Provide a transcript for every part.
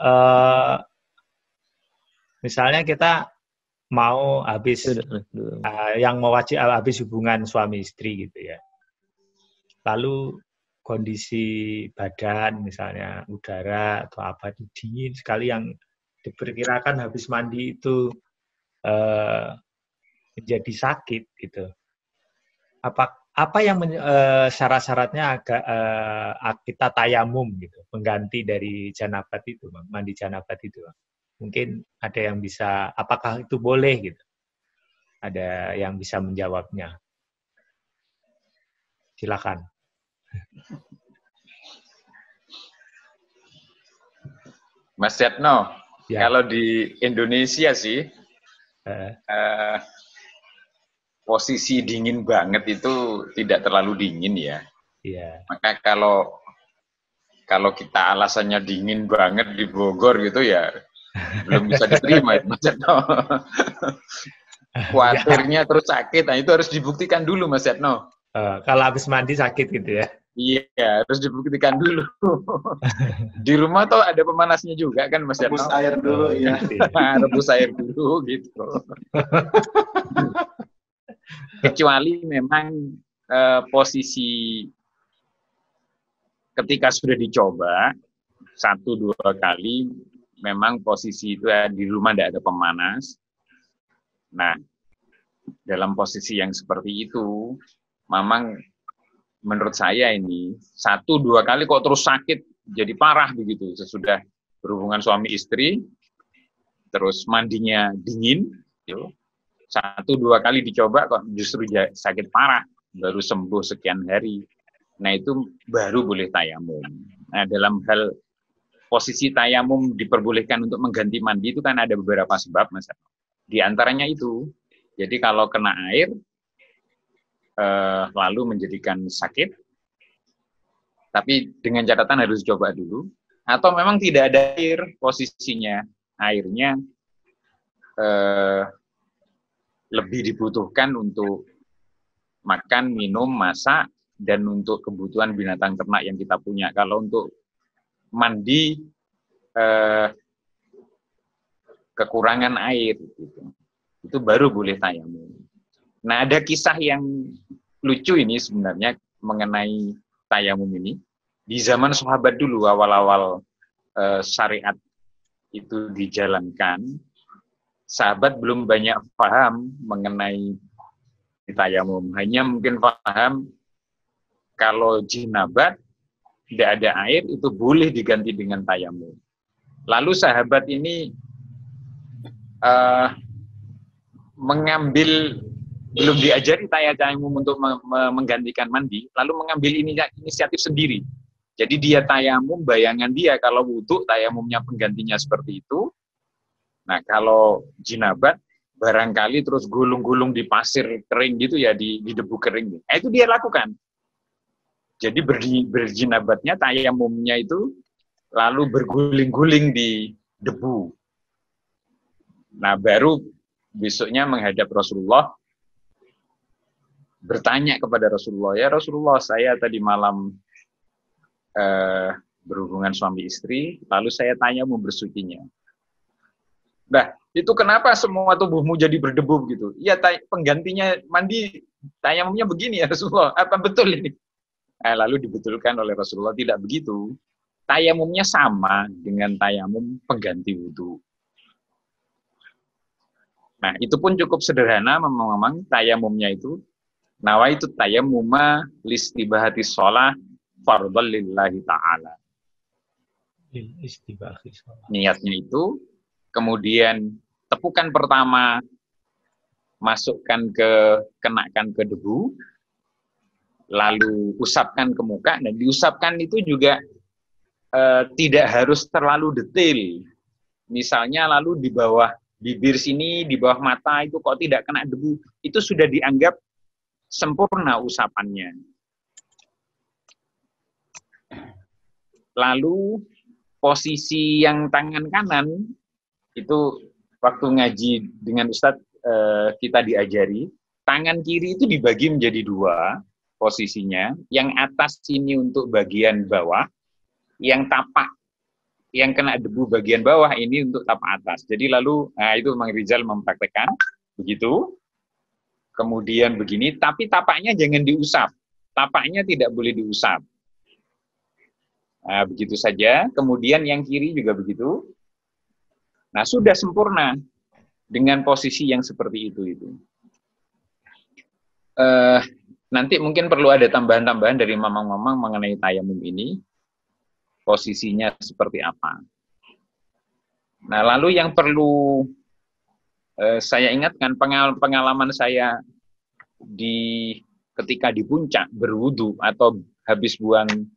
eh, misalnya kita mau habis yang mewajib habis hubungan suami istri gitu ya. Lalu kondisi badan misalnya udara atau apa itu dingin sekali yang diperkirakan habis mandi itu menjadi sakit gitu. Apa yang syarat-syaratnya agak kita tayamum gitu, pengganti dari janabat itu, Bang, mandi janabat itu, Bang. Mungkin ada yang bisa, apakah itu boleh gitu? Ada yang bisa menjawabnya. Silakan. Mas Yatno, Ya. kalau di Indonesia sih posisi dingin banget itu tidak terlalu dingin ya. Iya. Maka kalau kita alasannya dingin banget di Bogor gitu ya belum bisa diterima itu Mas Yatno. Khawatirnya terus sakit, nah itu harus dibuktikan dulu Mas Yatno. Kalau habis mandi sakit gitu ya? Iya, harus dibuktikan dulu. Di rumah tuh ada pemanasnya juga kan Mas Yatno? Rebus air dulu, ya. Rebus air dulu gitu. Kecuali memang posisi ketika sudah dicoba 1-2 kali, memang posisi itu ya, di rumah tidak ada pemanas. Nah, dalam posisi yang seperti itu, memang menurut saya ini 1-2 kali kok terus sakit, jadi parah begitu. Sesudah berhubungan suami istri, terus mandinya dingin, 1-2 kali dicoba kok justru sakit parah, baru sembuh sekian hari. Nah itu baru boleh tayamum. Nah dalam hal posisi tayamum diperbolehkan untuk mengganti mandi itu kan ada beberapa sebab, Mas. Di antaranya itu, jadi kalau kena air, lalu menjadikan sakit, tapi dengan catatan harus coba dulu, atau memang tidak ada air posisinya, airnya lebih dibutuhkan untuk makan, minum, masak, dan untuk kebutuhan binatang ternak yang kita punya. Kalau untuk mandi, kekurangan air, gitu. Itu baru boleh tayamum. Nah, ada kisah yang lucu ini sebenarnya mengenai tayamum ini. Di zaman sahabat dulu, awal-awal syariat itu dijalankan, sahabat belum banyak paham mengenai tayamum. Hanya mungkin paham kalau jinabat, tidak ada air, itu boleh diganti dengan tayamum. Lalu sahabat ini mengambil, belum diajari tayamum untuk menggantikan mandi, lalu mengambil inisiatif sendiri. Jadi dia tayamum, bayangan dia kalau wudhu, tayamumnya penggantinya seperti itu. Nah kalau jinabat, barangkali terus gulung-gulung di pasir kering gitu ya, di debu kering. Nah, itu dia lakukan. Jadi berjinabatnya, tayamumnya itu lalu berguling-guling di debu. Nah baru besoknya menghadap Rasulullah, bertanya kepada Rasulullah, ya Rasulullah, saya tadi malam berhubungan suami istri, lalu saya tanya mau bersucinya. Nah, itu kenapa semua tubuhmu jadi berdebu gitu? Iya, penggantinya mandi, tayamumnya begini ya Rasulullah, apa betul ini? Lalu dibetulkan oleh Rasulullah, tidak begitu. Tayamumnya sama dengan tayamum pengganti wudhu. Nah, itu pun cukup sederhana, memang tayamumnya itu, nawaitu tayammuma listibahati sholah fardhan lillahi ta'ala. Niatnya itu, kemudian tepukan pertama masukkan kenakan ke debu, lalu usapkan ke muka, dan diusapkan itu juga tidak harus terlalu detail. Misalnya lalu di bawah bibir sini, di bawah mata itu kok tidak kena debu, itu sudah dianggap sempurna usapannya. Lalu posisi yang tangan kanan itu waktu ngaji dengan Ustadz kita diajari, tangan kiri itu dibagi menjadi 2 posisinya. Yang atas ini untuk bagian bawah, yang tapak yang kena debu bagian bawah ini untuk tapak atas. Jadi lalu, nah itu Mang Rizal mempraktekkan begitu. Kemudian begini, tapi tapaknya jangan diusap. Tapaknya tidak boleh diusap. Nah, begitu saja. Kemudian yang kiri juga begitu. Nah, sudah sempurna dengan posisi yang seperti itu. Nanti mungkin perlu ada tambahan-tambahan dari mamang-mamang mengenai tayamum ini. Posisinya seperti apa. Nah, lalu yang perlu saya ingatkan pengalaman saya ketika di puncak berwudu atau habis buang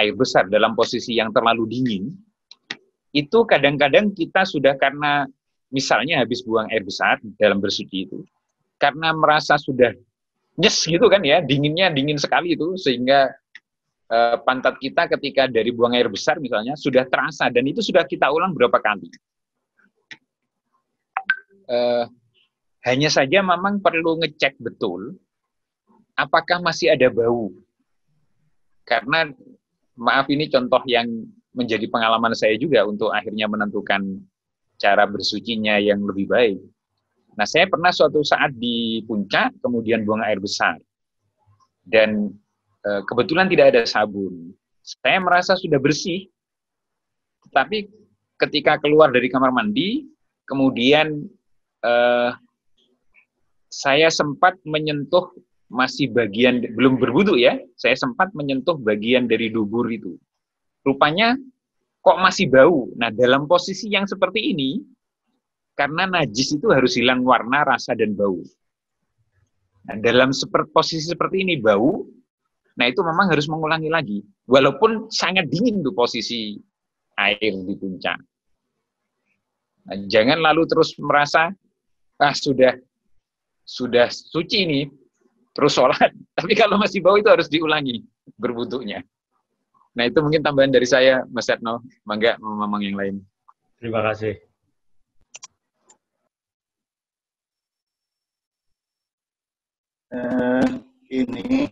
air besar dalam posisi yang terlalu dingin, itu kadang-kadang kita sudah karena misalnya habis buang air besar dalam bersuci itu, karena merasa sudah nyes gitu kan ya, dinginnya dingin sekali itu, sehingga pantat kita ketika dari buang air besar misalnya sudah terasa, dan itu sudah kita ulang berapa kali. Hanya saja memang perlu ngecek betul apakah masih ada bau. Karena maaf ini contoh yang menjadi pengalaman saya juga untuk akhirnya menentukan cara bersucinya yang lebih baik. Nah, saya pernah suatu saat di puncak kemudian buang air besar. Dan kebetulan tidak ada sabun. Saya merasa sudah bersih. Tetapi ketika keluar dari kamar mandi, kemudian saya sempat menyentuh masih bagian, belum berwudu ya, saya sempat menyentuh bagian dari dubur itu. Rupanya kok masih bau. Nah, dalam posisi yang seperti ini, karena najis itu harus hilang warna, rasa, dan bau. Nah, dalam posisi seperti ini bau, nah itu memang harus mengulangi lagi. Walaupun sangat dingin tuh posisi air di puncak. Nah, jangan lalu terus merasa, sudah suci ini, terus sholat. Tapi kalau masih bau itu harus diulangi berwudunya. Nah itu mungkin tambahan dari saya, Mas Setno. Mangga memang yang lain. Terima kasih. Ini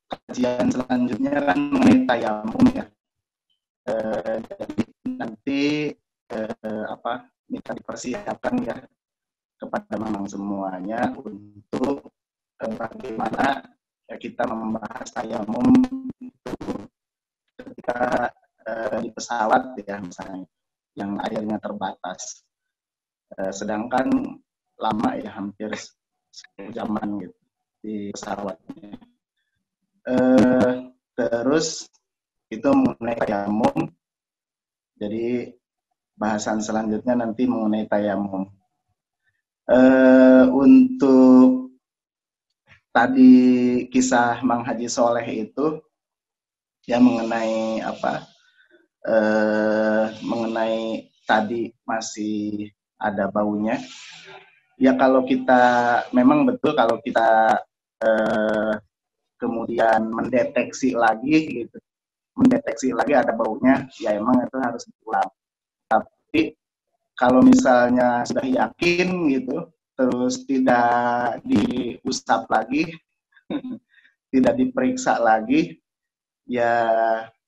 kajian selanjutnya kan mengenai tayamum ya. Jadi nanti minta dipersiapkan ya kepada memang semuanya untuk bagaimana ya kita membahas tayamum itu ketika di pesawat ya misalnya yang airnya terbatas, sedangkan lama ya hampir 10 jaman gitu di pesawatnya. Terus itu mengenai tayamum, jadi bahasan selanjutnya nanti mengenai tayamum. Untuk tadi kisah Mang Haji Soleh itu ya mengenai mengenai tadi masih ada baunya. Ya kalau kita memang betul kalau kita kemudian mendeteksi lagi ada baunya, ya emang itu harus diulang. Tapi kalau misalnya sudah yakin gitu, terus tidak diusap lagi, tidak diperiksa lagi, ya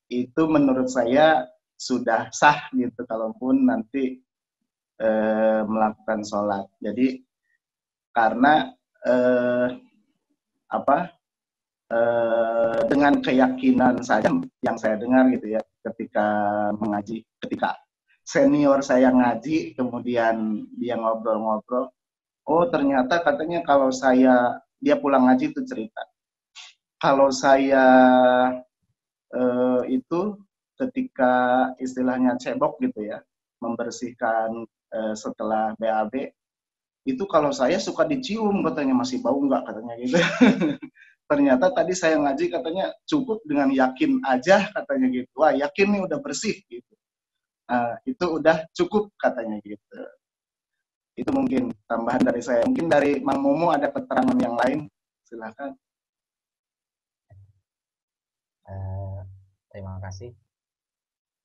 itu menurut saya sudah sah gitu kalaupun nanti melakukan sholat. Jadi karena dengan keyakinan saja yang saya dengar gitu ya ketika mengaji, ketika senior saya ngaji kemudian dia ngobrol-ngobrol, oh ternyata katanya kalau dia pulang ngaji itu cerita, kalau saya itu ketika istilahnya cebok gitu ya, membersihkan setelah BAB, itu kalau saya suka dicium katanya, masih bau nggak katanya gitu. Ternyata tadi saya ngaji katanya cukup dengan yakin aja katanya gitu. Wah yakin nih udah bersih gitu. Nah, itu udah cukup katanya gitu. Itu mungkin tambahan dari saya. Mungkin dari Mang Momo ada keterangan yang lain. Silakan. Terima kasih.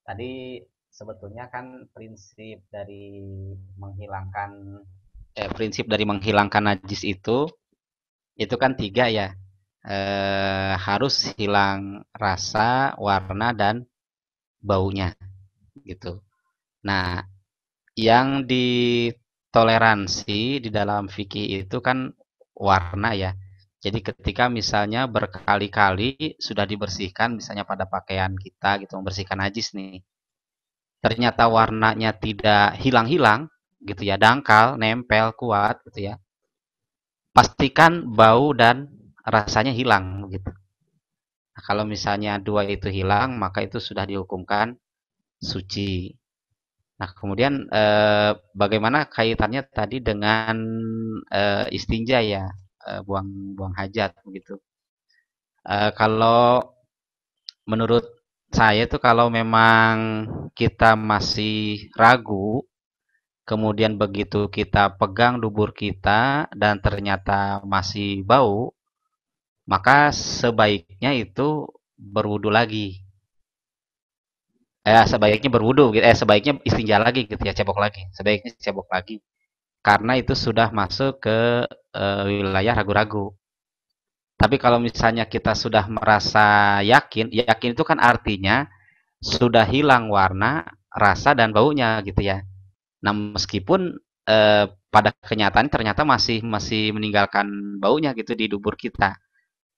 Tadi sebetulnya kan prinsip dari menghilangkan najis itu kan 3 ya. Harus hilang rasa, warna, dan baunya gitu. Nah, yang ditoleransi di dalam fikih itu kan warna ya. Jadi ketika misalnya berkali-kali sudah dibersihkan, misalnya pada pakaian kita gitu, membersihkan najis nih, ternyata warnanya tidak hilang-hilang gitu ya, dangkal, nempel, kuat gitu ya, pastikan bau dan rasanya hilang gitu. Nah, kalau misalnya dua itu hilang, maka itu sudah dihukumkan suci. Nah, kemudian bagaimana kaitannya tadi dengan istinja ya, buang hajat begitu. Kalau menurut saya itu kalau memang kita masih ragu, kemudian begitu kita pegang dubur kita dan ternyata masih bau, maka sebaiknya itu berwudu lagi. Sebaiknya berwudu, sebaiknya istinja lagi gitu ya, cebok lagi. Sebaiknya cebok lagi. Karena itu sudah masuk ke wilayah ragu-ragu. Tapi kalau misalnya kita sudah merasa yakin, yakin itu kan artinya sudah hilang warna, rasa, dan baunya gitu ya. Nah, meskipun pada kenyataan ternyata masih meninggalkan baunya gitu di dubur kita.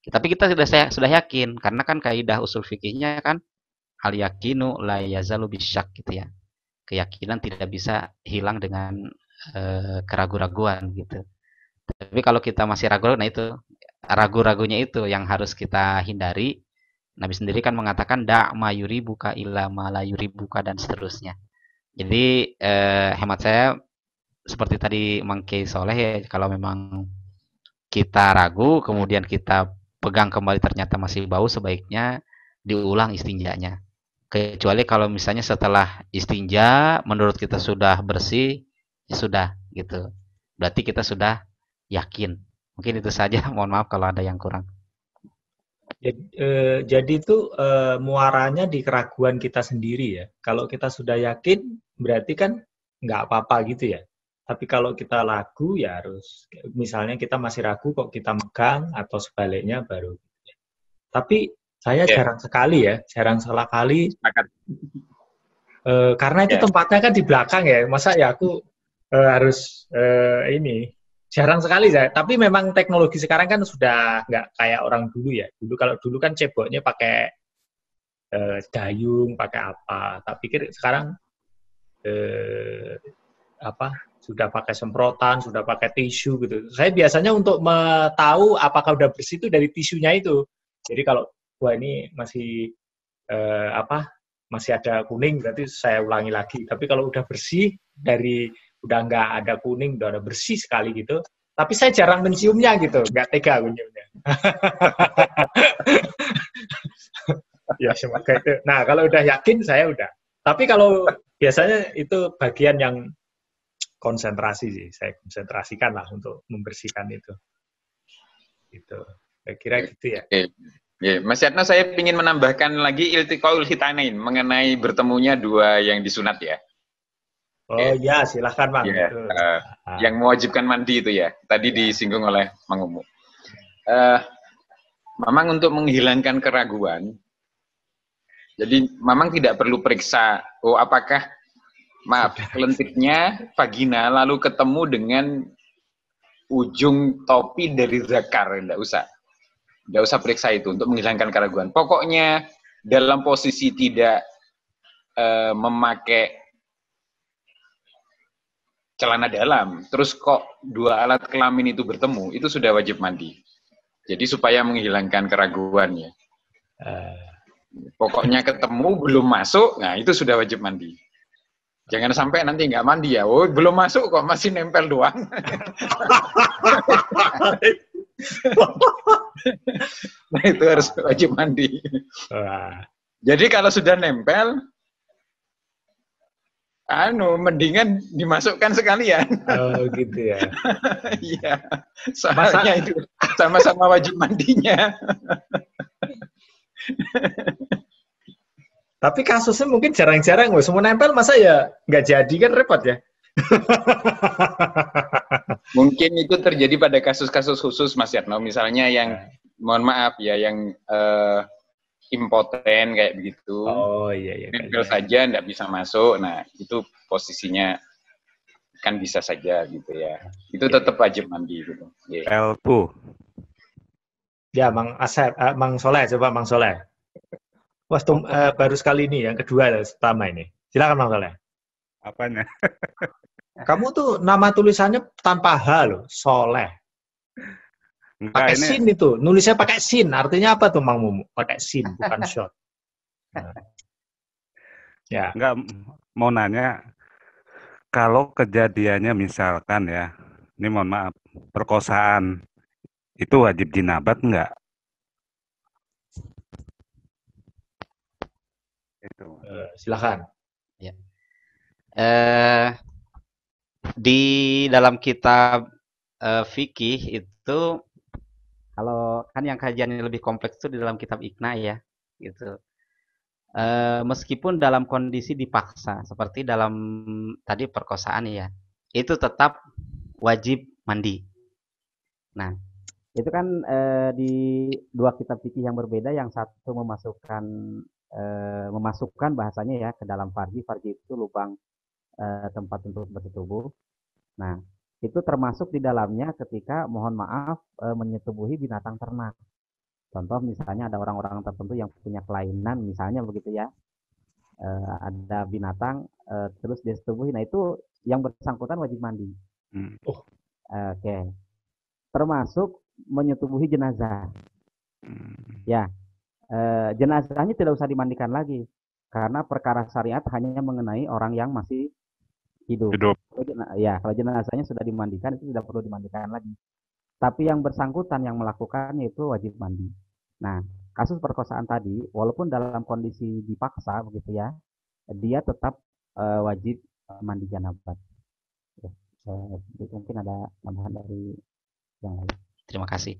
Tapi kita sudah yakin karena kan kaidah usul fikihnya kan al yakinu la yazalu bisyak gitu ya. Keyakinan tidak bisa hilang dengan keraguan-raguan gitu. Tapi kalau kita masih ragu, nah itu ragu-ragunya itu yang harus kita hindari. Nabi sendiri kan mengatakan da' ma yuribuka illa ma la yuribuka dan seterusnya. Jadi hemat saya seperti tadi Mang Kiai Soleh ya, kalau memang kita ragu kemudian kita pegang kembali ternyata masih bau, sebaiknya diulang istinjanya. Kecuali kalau misalnya setelah istinja menurut kita sudah bersih, ya sudah gitu. Berarti kita sudah yakin. Mungkin itu saja. Mohon maaf kalau ada yang kurang. Jadi itu muaranya di keraguan kita sendiri ya. Kalau kita sudah yakin, berarti kan nggak apa-apa gitu ya. Tapi kalau kita ragu ya harus, misalnya kita masih ragu kok kita megang atau sebaliknya baru. Tapi saya jarang sekali karena itu tempatnya kan di belakang ya. Masa ya aku harus ini. Jarang sekali saya, tapi memang teknologi sekarang kan sudah nggak kayak orang dulu ya. Kalau dulu kan ceboknya pakai dayung, pakai apa. Tak pikir sekarang sudah pakai semprotan, sudah pakai tisu gitu. Saya biasanya untuk tahu apakah udah bersih itu dari tisunya itu. Jadi kalau wah ini masih masih ada kuning, berarti saya ulangi lagi. Tapi kalau udah bersih udah nggak ada kuning, udah bersih sekali gitu. Tapi saya jarang menciumnya gitu, nggak tega menciumnya. Ya semoga itu. Nah kalau udah yakin saya udah. Tapi kalau biasanya itu bagian yang konsentrasi sih, saya konsentrasikan lah untuk membersihkan itu. Gitu. Saya kira gitu ya. Mas Yatno, saya ingin menambahkan lagi iltiqaul hitanain mengenai bertemunya dua yang disunat ya. Oh ya, silahkan Bang. Ya, yang mewajibkan mandi itu ya, tadi disinggung oleh Mang Umu. Memang untuk menghilangkan keraguan, jadi memang tidak perlu periksa, apakah, kelentiknya vagina lalu ketemu dengan ujung topi dari zakar, tidak usah periksa itu untuk menghilangkan keraguan. Pokoknya dalam posisi tidak memakai celana dalam, terus kok dua alat kelamin itu bertemu, itu sudah wajib mandi. Jadi supaya menghilangkan keraguannya. Pokoknya ketemu, belum masuk, nah itu sudah wajib mandi. Jangan sampai nanti nggak mandi ya, belum masuk kok masih nempel doang. Nah itu harus wajib mandi. Jadi kalau sudah nempel, mendingan dimasukkan sekalian. Oh gitu ya. Iya, soalnya itu sama-sama wajib mandinya. Tapi kasusnya mungkin jarang-jarang, semua nempel masa ya nggak jadi kan repot ya. Mungkin itu terjadi pada kasus-kasus khusus Mas Yatno, misalnya yang mohon maaf ya, impoten kayak begitu, Oh iya iya. nempel saja nggak bisa masuk. Nah itu posisinya kan bisa saja gitu ya. Itu tetap wajib mandi gitu. Pelpu. Ya, Mang Asep, Mang Soleh, coba Mang Soleh. Wah, baru sekali ini yang kedua pertama ini. Silakan Mang Soleh. Apanya? Kamu tuh nama tulisannya tanpa H loh, Soleh. Pakai Enggak, sin itu, nulisnya pakai sin. Artinya apa tuh Mang Mumu? Pakai sin, bukan short. Nah. Ya. Enggak, mau nanya, kalau kejadiannya misalkan ya, ini mohon maaf, perkosaan, itu wajib jinabat enggak? Itu. Silakan. Ya. Di dalam kitab fikih itu, kalau kan yang kajiannya lebih kompleks itu di dalam kitab Iqna ya, gitu. Meskipun dalam kondisi dipaksa, seperti dalam tadi perkosaan ya, itu tetap wajib mandi. Nah, itu kan di dua kitab fikih yang berbeda, yang satu memasukkan bahasanya ya ke dalam farji. Farji itu lubang tempat untuk bersetubuh. Nah, itu termasuk di dalamnya ketika mohon maaf menyetubuhi binatang ternak. Contoh misalnya ada orang-orang tertentu yang punya kelainan, misalnya begitu ya, ada binatang terus dia setubuhi, nah itu yang bersangkutan wajib mandi. Oke. Termasuk menyetubuhi jenazah. Ya, jenazahnya tidak usah dimandikan lagi, karena perkara syariat hanya mengenai orang yang masih hidup. Ya, kalau jenazahnya sudah dimandikan itu tidak perlu dimandikan lagi. Tapi yang bersangkutan yang melakukannya itu wajib mandi. Nah, kasus perkosaan tadi, walaupun dalam kondisi dipaksa begitu ya, dia tetap wajib mandi janabat. Ya, mungkin ada tambahan dari yang lain. Terima kasih.